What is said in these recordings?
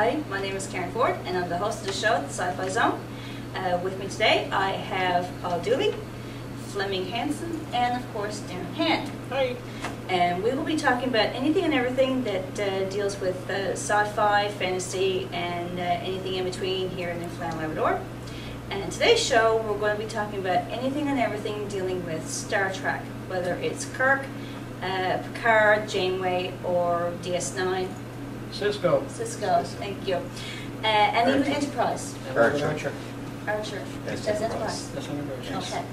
Hi, my name is Karen Ford, and I'm the host of the show, the Sci-Fi Zone. With me today, I have Paul Dooley, Fleming Hansen, and of course, Darren Hand. Hi. And we will be talking about anything and everything that deals with sci-fi, fantasy, and anything in between here in Newfoundland, Labrador. And in today's show, we're going to be talking about anything and everything dealing with Star Trek, whether it's Kirk, Picard, Janeway, or DS9. Cisco. Cisco, thank you. And even Enterprise. Archer. Archer. That's That's Enterprise. That's Enterprise. Okay.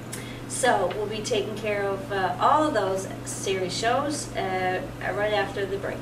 So we'll be taking care of all of those series shows right after the break.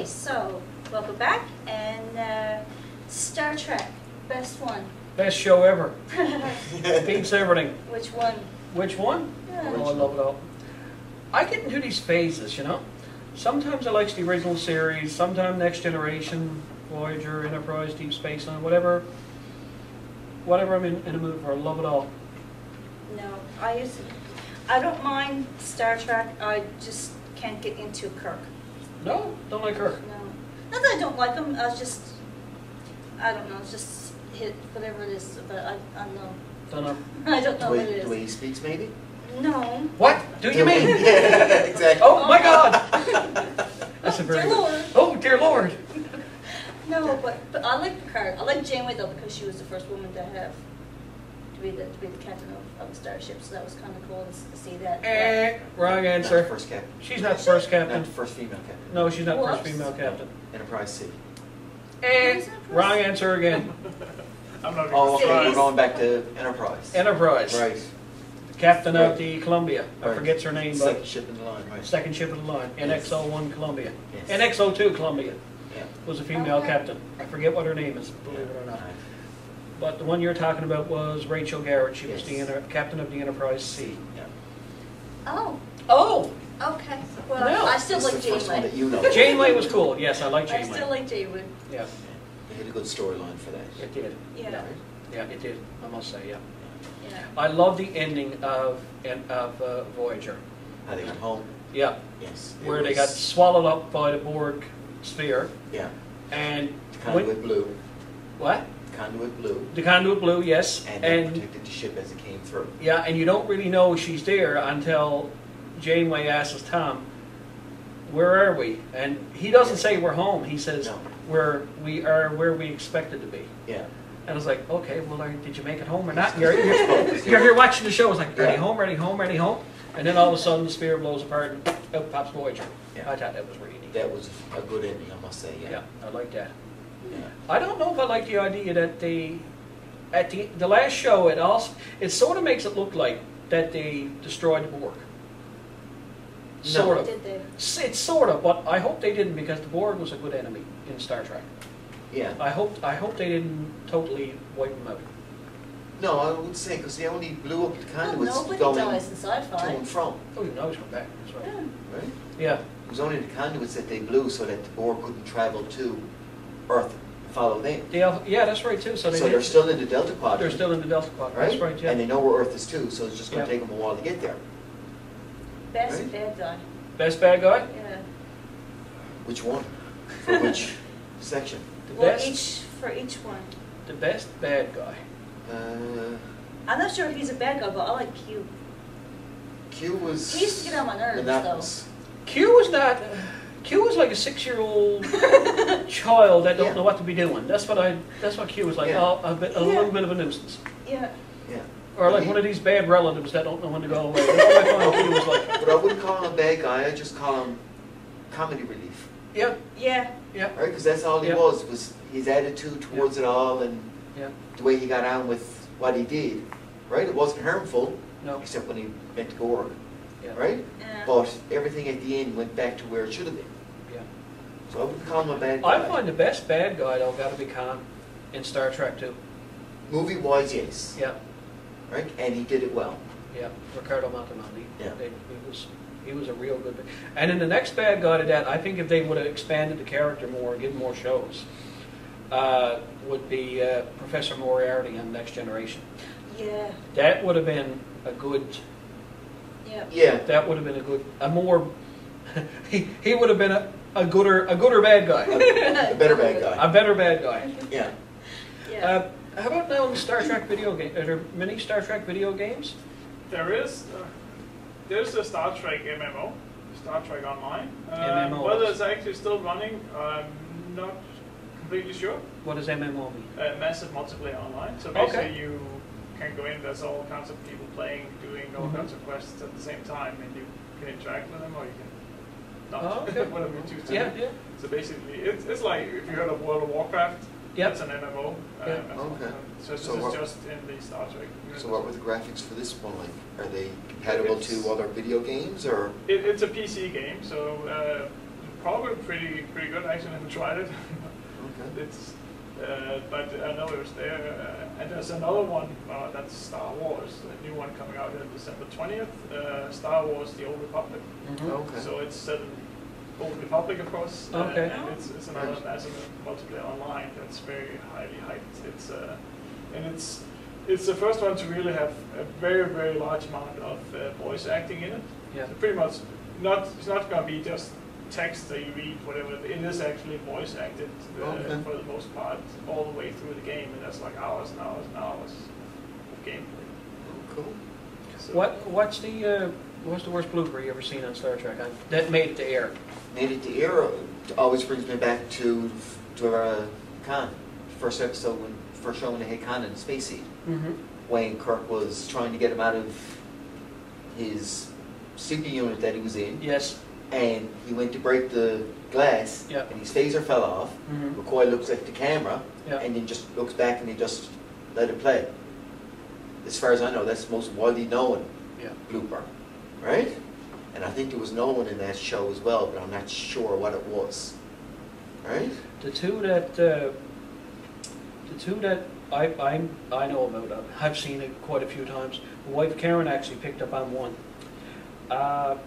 So, welcome back, and Star Trek, best one. Best show ever. Beats everything. Which one? Which one? Yeah. Oh, I love it all. I get into these phases, you know. Sometimes I like the original series, sometimes Next Generation, Voyager, Enterprise, Deep Space Nine, whatever I'm in a mood for, I love it all. No, I don't mind Star Trek, I just can't get into Kirk. No, don't like her. No. Not that I don't like him, I don't know, it's just hit whatever it is, but I don't know. Don't know. I don't know what it The way is. he speaks, maybe? No. What do you mean? Yeah, exactly. Oh my God! That's a very Dear good. Lord. Oh dear Lord! No, but I like Picard. I like Janeway though because she was the first woman to have to be the captain of a starship, so that was kind of cool to see that. Wrong Not answer. first captain. She's not the first Not captain. the first female captain. No, she's not the first Whoops. female captain. Enterprise C. Wrong answer again. I'm not Oh, okay, Series. we're going back to Enterprise. Enterprise. Right. Captain of the Columbia. I Right. forget her name, Second but ship in the line, right. second ship of the line. Yes. NX-01 Columbia. Yes. NX-02 Columbia Yeah. was a female Okay. captain. I forget what her name is, believe it or not. Right. But the one you're talking about was Rachel Garrett. She was Yes. the captain of the Enterprise C. Yeah. Oh, Oh! okay. Well, No. I still It's like the first one Janeway. that you know. Janeway was cool. Yes, I like I Janeway. still like Janeway. Yeah, They had a good storyline for that. it did. Yeah. Right? Yeah, it did. I must say, yeah. Yeah. I love the ending of Voyager. How they got home. Yeah, Yes. It where they was- got swallowed up by the Borg sphere, Yeah. and Conduit blew. what? Conduit blew. The conduit blew, yes, And they and protected the ship as it came through. yeah, and you don't really know she's there until Janeway asks Tom, "Where are we?" And he doesn't say we're home. He says No. we are where we expected to be. Yeah. And I was like, okay, well, did you make it home or not? You're here watching the show. It's like, ready home, ready home, ready home. And then all of a sudden the sphere blows apart and out pops Voyager. Yeah. I thought that was really neat. That was a good ending, I must say. Yeah, Yeah. I like that. Yeah. I don't know if I like the idea that at the last show, it sort of makes it look like that they destroyed the Borg. Sort of. Did they? It's sort of, but I hope they didn't because the Borg was a good enemy in Star Trek. Yeah. I hope they didn't totally wipe them out. No, I would say because they only blew up the Well, conduits nobody going dies in to sci-fi. and from, Oh, you know he's come back. That's right. Yeah. right? Yeah. It was only the conduits that they blew so that the Borg couldn't travel to Earth and follow them. Yeah, that's right too. So They're still in the Delta Quadrant. They're still in the Delta Quadrant. right? That's right. Yeah. And they know where Earth is too, so it's just going to Yeah. take them a while to get there. Best Right? bad guy. Best bad guy. Yeah. Which one? For which section? The Well, best. for each one. The best bad guy. I'm not sure if he's a bad guy, but I like Q. Q was... He used to get on my nerves, monotonous. Q was not. Q was like a 6-year-old child that don't Yeah. know what to be doing. That's what Q was like. Yeah. Oh, a little bit of a nuisance. Yeah. Yeah. Or like one of these bad relatives that don't know when to go away. That's what Q was like. But I wouldn't call him a bad guy, I just call him comedy relief. Yeah, Yeah. yeah, Right? Because that's all he Yeah. was his attitude towards it all and yeah. the way he got on with what he did. Right? It wasn't harmful, No. except when he went to Gorg. Yeah. Right? Yeah. But everything at the end went back to where it should have been. Yeah. So I wouldn't call him a bad guy. I find the best bad guy though got to be Khan in Star Trek 2. Movie-wise, yes. Yeah, Right? And he did it well. yeah. Ricardo Montalban. Yeah. He was a real good. And in the next bad guy to that, I think if they would have expanded the character more and given more shows, would be Professor Moriarty on Next Generation. Yeah. That would have been a good. Yeah. Yeah. That would have been a more. he would have been a gooder bad guy. A better bad guy. A better bad guy. Yeah. Yeah. How about now in the Star Trek video game? Are there many Star Trek video games? There's a Star Trek MMO, Star Trek Online. MMO. Whether it's actually still running, I'm not completely sure. What does MMO mean? Massive multiplayer online. So Okay. basically you can go in, there's all kinds of people playing, doing all Mhm. kinds of quests at the same time, and you can interact with them or you can not, Oh, okay. whatever you choose to Yeah, do. yeah. So basically, it's like if you heard of World of Warcraft, Yep. it's an MMO. Yeah. Okay. So this So is what- just in the Star Trek universe. So what were the graphics for this one like? Are they compatible It's- to other video games or? It's a PC game, so probably pretty good. I actually never tried it. Okay. It's, but I know it was there. And there's another one, that's Star Wars, a new one coming out on December 20th. Star Wars: The Old Republic. Mhm. Okay. So it's set in Old Republic, of course. Okay. And it's another massive multiplayer online that's very highly hyped. It's the first one to really have a very large amount of voice acting in it. Yeah. So pretty much it's not going to be just text that you read, whatever. It is actually voice acted Okay. for the most part all the way through the game, and that's like hours and hours and hours of gameplay. Oh, cool. So What's the worst blooper you ever seen on Star Trek? That made it to air. Made it to air always brings me back to Khan. First episode when first show when they had Khan in the space seat. Mm-hmm. When Kirk was trying to get him out of his sleeping unit that he was in, Yes. and he went to break the glass, Yeah. and his phaser fell off. Mm-hmm. McCoy looks at the camera, Yeah. and then just looks back and he just let it play. As far as I know, that's the most widely known Yeah. blooper, right? And I think there was another one in that show as well, but I'm not sure what it was. Right? The two that I know about, I've seen it quite a few times. My wife Karen actually picked up on one. Oh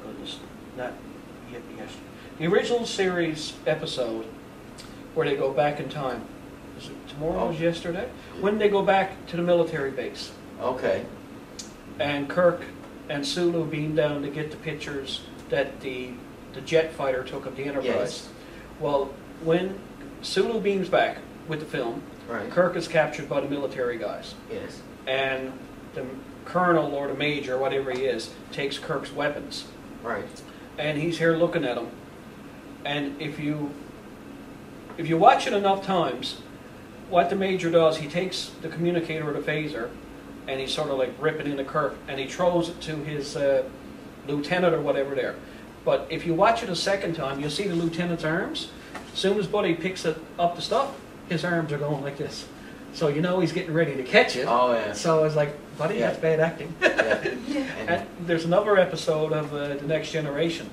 goodness, not yet. Yes, the original series episode where they go back in time. Is it tomorrow? Was yesterday? When they go back to the military base, Okay. and Kirk and Sulu beam down to get the pictures that the jet fighter took of the Enterprise. Yes. Well, when Sulu beams back with the film, Right. Kirk is captured by the military guys. Yes. And the colonel or the major, whatever he is, takes Kirk's weapons. Right. And he's here looking at them. And if you watch it enough times, what the major does, he takes the communicator or the phaser, and he's sort of like ripping into Kirk, and he throws it to his lieutenant or whatever there. But if you watch it a second time, you'll see the lieutenant's arms. As soon as Buddy picks up the stuff, his arms are going like this. So you know he's getting ready to catch it. Oh, yeah. So it's like, Buddy, Yeah. that's bad acting. Yeah. And there's another episode of The Next Generation.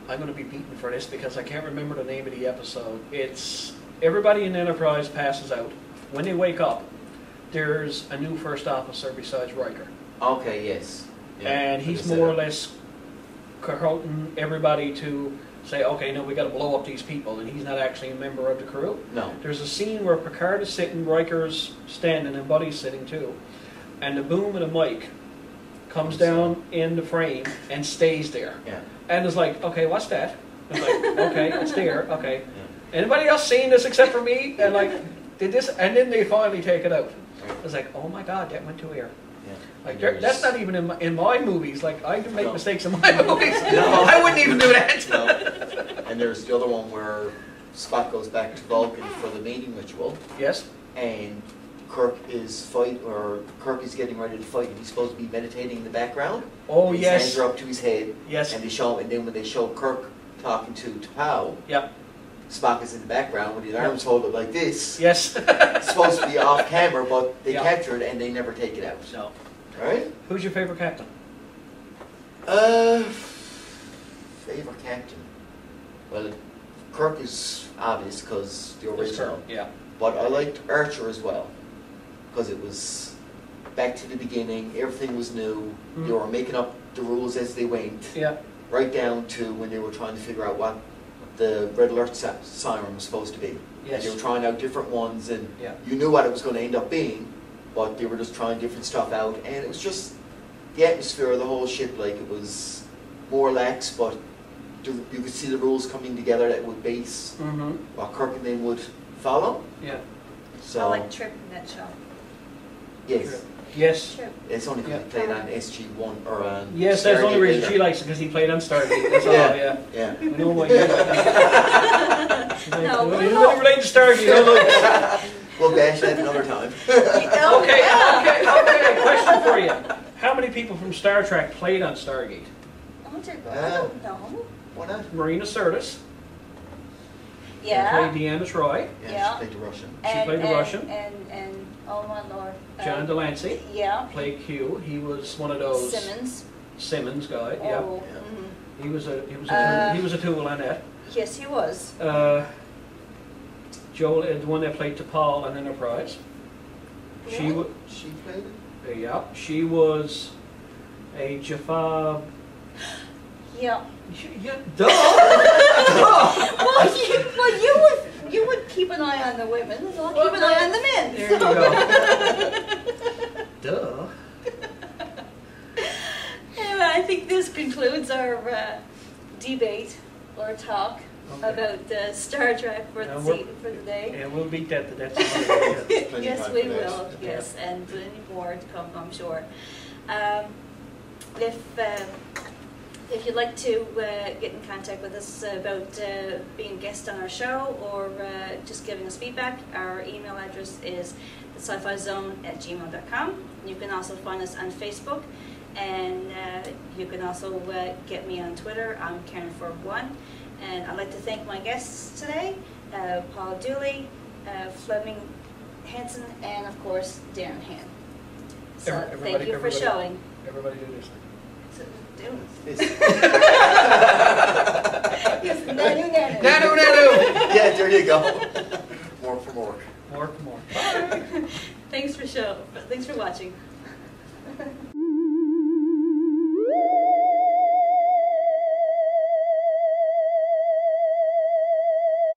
I'm going to be beaten for this because I can't remember the name of the episode. It's everybody in the Enterprise passes out. When they wake up, there's a new first officer besides Riker. Okay, yes. Yeah. And he's more or less cohorting everybody to say, okay, no, we got to blow up these people, and he's not actually a member of the crew. No. There's a scene where Picard is sitting, Riker's standing, and Buddy's sitting too. And the boom of the mic comes down in the frame and stays there. Yeah. And it's like, okay, what's that? It's like, okay, it's there, okay. Yeah. Anybody else seen this except for me? And like, did this, and then they finally take it out. I was like, oh my God, that went to air. Yeah. Like that's not even in my movies. Like I can make mistakes in my movies. No. I wouldn't even do that. No. And there's the other one where Spock goes back to Vulcan for the mating ritual, Yes. and Kirk is getting ready to fight, and he's supposed to be meditating in the background. Oh, and his yes. hands are up to his head. Yes. And they show, and then when they show Kirk talking to T'Pau, Yep. Spock is in the background with his arms folded like this. Yes. It's supposed to be off camera, but they Yeah. capture it and they never take it out. No. Right? Who's your favorite captain? Favorite captain? Well, Kirk is obvious because the original. Yeah. But I liked Archer as well, because it was back to the beginning, everything was new, they were making up the rules as they went, Yeah. right down to when they were trying to figure out what the red alert siren was supposed to be. Yes. And they were trying out different ones, and Yeah. you knew what it was going to end up being, but they were just trying different stuff out, and it was just the atmosphere of the whole ship, like it was more lax, but you could see the rules coming together that would base Mm-hmm. what Kirk and them would follow. Yeah. So, I like Trip in that show. yes. Yes. Trip. It's only because he played on SG-1 or on Yes, that's the only Stargate reason later. she likes it, because he played on Stargate. That's all, Yeah. yeah. Yeah. I know what you like. She's like, No, well, we you won't. don't relate to Stargate. You know, We'll bash that another time. okay. Question for you. How many people from Star Trek played on Stargate? Oh, dear God, I don't know. Why not? Marina Sirtis. Yeah. Played Deanna Troy. Yeah, Yeah. she played the Russian. She played the Russian. And oh my Lord. John Delancey Yeah. played Q. He was one of those Simmons guy. Yeah. Oh. Yeah. mhm. He was a tool on that. Yes, he was. Joel, the one that played T'Pol on Enterprise. She Really? She played it? yeah, she was a Jaffa. Yeah. Yeah, duh. Well, you would keep an eye on the women, and I'll keep an eye on the men. There you go. Duh. Anyway, I think this concludes our debate or talk Okay. about Star Trek for Now for the day. Yeah, we'll beat that to death. Plenty Yes, time we for that. will. Yes, and plenty more to come, I'm sure. If you'd like to get in contact with us about being a guest on our show or just giving us feedback, our email address is thescifizone@gmail.com. You can also find us on Facebook, and you can also get me on Twitter. I'm Karen41. And I'd like to thank my guests today, Paul Dooley, Fleming Hansen, and of course, Darren Han. So thank you for showing. Everybody do this. So, doing Yes. Yes, nanu, nanu. Nanu. Yeah, there you go. More for more. More for more. Bye. Thanks for watching.